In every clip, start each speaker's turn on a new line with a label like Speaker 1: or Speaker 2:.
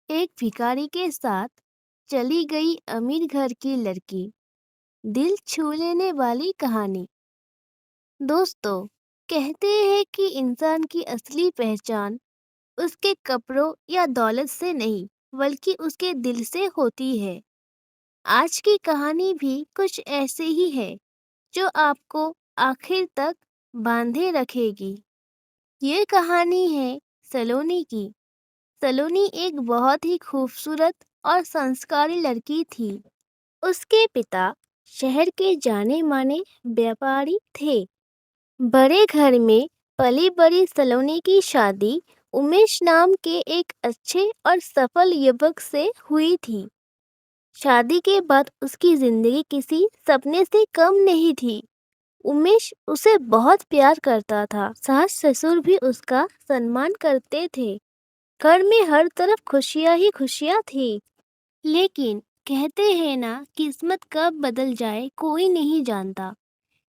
Speaker 1: एक भिखारी के साथ चली गई अमीर घर की लड़की। दिल छू लेने वाली कहानी। दोस्तों, कहते हैं कि इंसान की असली पहचान उसके कपड़ों या दौलत से नहीं बल्कि उसके दिल से होती है। आज की कहानी भी कुछ ऐसे ही है जो आपको आखिर तक बांधे रखेगी। ये कहानी है सलोनी की। सलोनी एक बहुत ही खूबसूरत और संस्कारी लड़की थी। उसके पिता शहर के जाने माने व्यापारी थे। बड़े घर में पली बड़ी सलोनी की शादी उमेश नाम के एक अच्छे और सफल युवक से हुई थी। शादी के बाद उसकी जिंदगी किसी सपने से कम नहीं थी। उमेश उसे बहुत प्यार करता था। सास ससुर भी उसका सम्मान करते थे। घर में हर तरफ खुशियां ही खुशियां थी। लेकिन कहते हैं ना, किस्मत कब बदल जाए कोई नहीं जानता।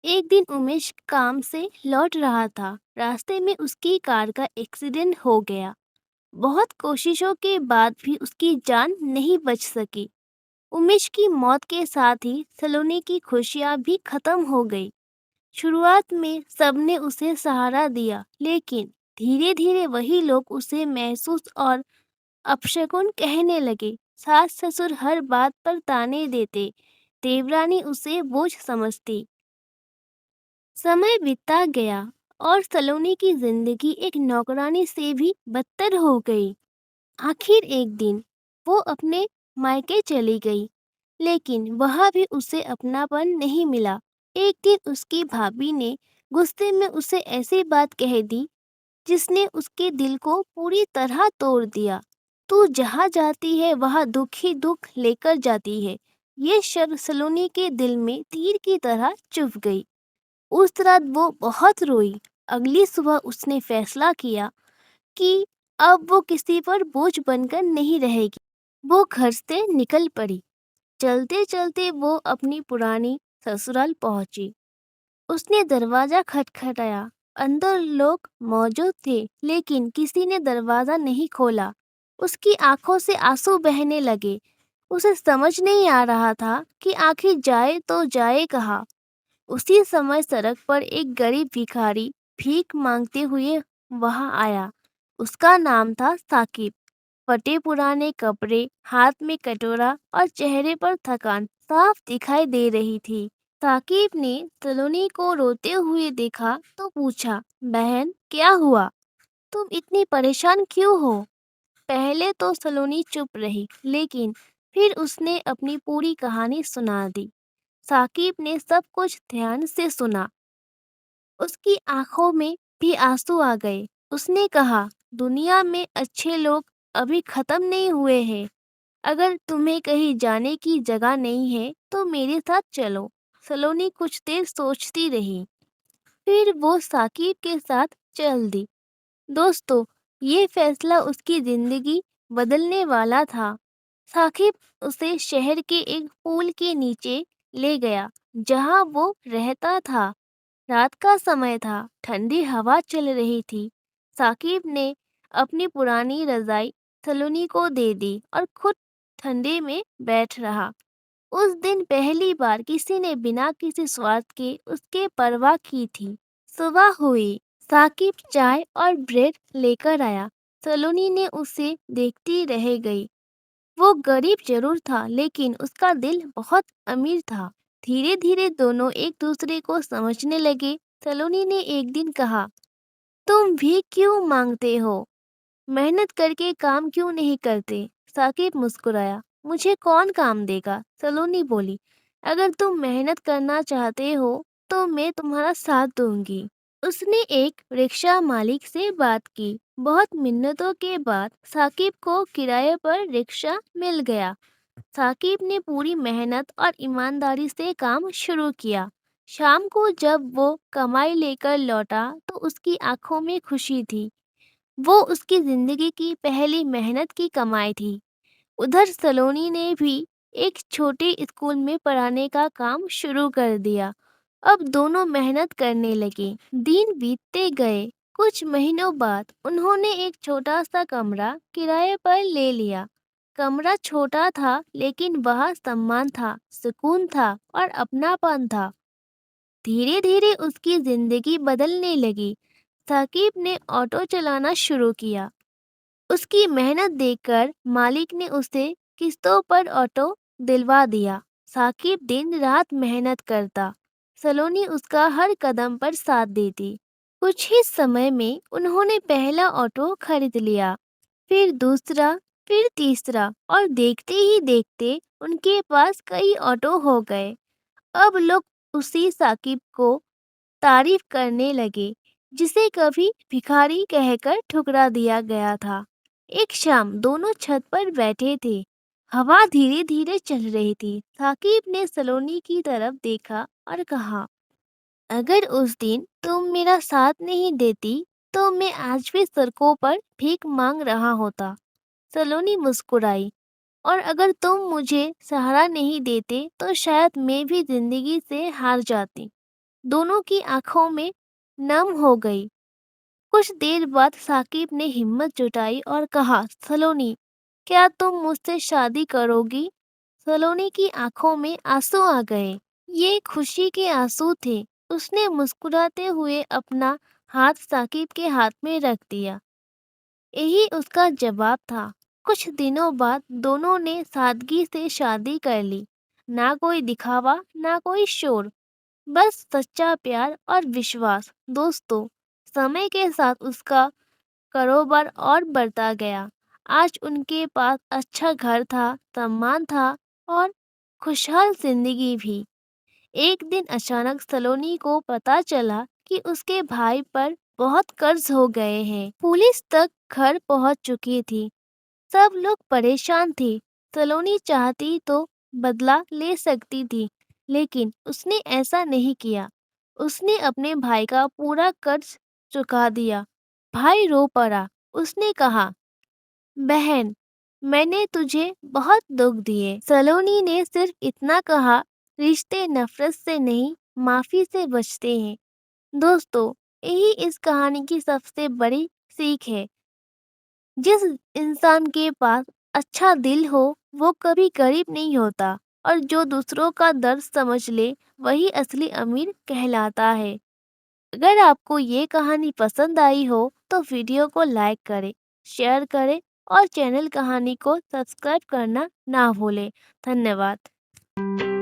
Speaker 1: एक दिन उमेश काम से लौट रहा था। रास्ते में उसकी कार का एक्सीडेंट हो गया। बहुत कोशिशों के बाद भी उसकी जान नहीं बच सकी। उमेश की मौत के साथ ही सलोनी की खुशियां भी खत्म हो गई। शुरुआत में सबने उसे सहारा दिया, लेकिन धीरे धीरे वही लोग उसे महसूस और अपशकुन कहने लगे। सास ससुर हर बात पर ताने देते। देवरानी उसे बोझ समझती। समय बीतता गया और सलोनी की जिंदगी एक नौकरानी से भी बदतर हो गई। आखिर एक दिन वो अपने मायके चली गई, लेकिन वहां भी उसे अपनापन नहीं मिला। एक दिन उसकी भाभी ने गुस्से में उसे ऐसी बात कह दी जिसने उसके दिल को पूरी तरह तोड़ दिया। तू जहाँ जाती है वहाँ दुख ही दुख लेकर जाती है। ये शब्द सलोनी के दिल में तीर की तरह चुभ गई। उस रात वो बहुत रोई। अगली सुबह उसने फैसला किया कि अब वो किसी पर बोझ बनकर नहीं रहेगी। वो घर से निकल पड़ी। चलते चलते वो अपनी पुरानी ससुराल पहुंची। उसने दरवाजा खटखटाया। अंदर लोग मौजूद थे, लेकिन किसी ने दरवाजा नहीं खोला। उसकी आंखों से आंसू बहने लगे। उसे समझ नहीं आ रहा था कि आखिर जाए तो जाए कहाँ। उसी समय सड़क पर एक गरीब भिखारी भीख मांगते हुए वहां आया। उसका नाम था साकिब। फटे पुराने कपड़े, हाथ में कटोरा और चेहरे पर थकान साफ दिखाई दे रही थी। साकिब ने सलोनी को रोते हुए देखा तो पूछा, बहन क्या हुआ? तुम इतनी परेशान क्यों हो? पहले तो सलोनी चुप रही, लेकिन फिर उसने अपनी पूरी कहानी सुना दी। साकिब ने सब कुछ ध्यान से सुना। उसकी आंखों में भी आंसू आ गए। उसने कहा, दुनिया में अच्छे लोग अभी खत्म नहीं हुए हैं। अगर तुम्हें कहीं जाने की जगह नहीं है तो मेरे साथ चलो। सलोनी कुछ देर सोचती रही, फिर वो साकिब के साथ चल दी। दोस्तों, ये फैसला उसकी जिंदगी बदलने वाला था। साकिब उसे शहर के एक पुल के नीचे ले गया, जहां वो रहता था। रात का समय था, ठंडी हवा चल रही थी। साकिब ने अपनी पुरानी रजाई सलोनी को दे दी और खुद ठंडे में बैठ रहा। उस दिन पहली बार किसी ने बिना किसी स्वार्थ के उसके परवाह की थी। सुबह हुई। साकिब चाय और ब्रेड लेकर आया। सलोनी ने उसे देखती रह गई। वो गरीब जरूर था, लेकिन उसका दिल बहुत अमीर था। धीरे धीरे दोनों एक दूसरे को समझने लगे। सलोनी ने एक दिन कहा, तुम भी क्यों मांगते हो? मेहनत करके काम क्यों नहीं करते? साकिब मुस्कुराया। मुझे कौन काम देगा? सलोनी बोली। अगर तुम मेहनत करना चाहते हो तो मैं तुम्हारा साथ दूंगी। उसने एक रिक्शा मालिक से बात की। बहुत मिन्नतों के बाद साकिब को किराए पर रिक्शा मिल गया। साकिब ने पूरी मेहनत और ईमानदारी से काम शुरू किया। शाम को जब वो कमाई लेकर लौटा तो उसकी आंखों में खुशी थी। वो उसकी जिंदगी की पहली मेहनत की कमाई थी। उधर सलोनी ने भी एक छोटे स्कूल में पढ़ाने का काम शुरू कर दिया। अब दोनों मेहनत करने लगे। दिन बीतते गए। कुछ महीनों बाद उन्होंने एक छोटा सा कमरा किराए पर ले लिया। कमरा छोटा था लेकिन वहाँ सम्मान था, सुकून था और अपनापन था। धीरे धीरे उसकी जिंदगी बदलने लगी। साकिब ने ऑटो चलाना शुरू किया। उसकी मेहनत देखकर मालिक ने उसे किस्तों पर ऑटो दिलवा दिया। साकिब दिन रात मेहनत करता। सलोनी उसका हर कदम पर साथ देती। कुछ ही समय में उन्होंने पहला ऑटो खरीद लिया, फिर दूसरा, फिर तीसरा और देखते ही देखते उनके पास कई ऑटो हो गए। अब लोग उसी साकिब को तारीफ करने लगे, जिसे कभी भिखारी कहकर ठुकरा दिया गया था। एक शाम दोनों छत पर बैठे थे। हवा धीरे धीरे चल रही थी। साकिब ने सलोनी की तरफ देखा और कहा, अगर उस दिन तुम मेरा साथ नहीं देती तो मैं आज भी सड़कों पर भीख मांग रहा होता। सलोनी मुस्कुराई, और अगर तुम मुझे सहारा नहीं देते तो शायद मैं भी जिंदगी से हार जाती। दोनों की आंखों में नम हो गई। कुछ देर बाद साकिब ने हिम्मत जुटाई और कहा, सलोनी, क्या तुम मुझसे शादी करोगी? सलोनी की आंखों में आंसू आ गए। ये खुशी के आंसू थे। उसने मुस्कुराते हुए अपना हाथ साकिब के हाथ में रख दिया। यही उसका जवाब था। कुछ दिनों बाद दोनों ने सादगी से शादी कर ली। ना कोई दिखावा, ना कोई शोर, बस सच्चा प्यार और विश्वास। दोस्तों, समय के साथ उसका कारोबार और बढ़ता गया। आज उनके पास अच्छा घर था, सम्मान था और खुशहाल जिंदगी भी। एक दिन अचानक सलोनी को पता चला कि उसके भाई पर बहुत कर्ज हो गए हैं। पुलिस तक घर पहुंच चुकी थी। सब लोग परेशान थे। सलोनी चाहती तो बदला ले सकती थी, लेकिन उसने ऐसा नहीं किया। उसने अपने भाई का पूरा कर्ज चुका दिया। भाई रो पड़ा। उसने कहा, बहन, मैंने तुझे बहुत दुख दिए। सलोनी ने सिर्फ इतना कहा, रिश्ते नफरत से नहीं, माफी से बचते हैं। दोस्तों, यही इस कहानी की सबसे बड़ी सीख है। जिस इंसान के पास अच्छा दिल हो, वो कभी गरीब नहीं होता, और जो दूसरों का दर्द समझ ले, वही असली अमीर कहलाता है। अगर आपको ये कहानी पसंद आई हो तो वीडियो को लाइक करें, शेयर करें और चैनल कहानी को सब्सक्राइब करना ना भूलें। धन्यवाद।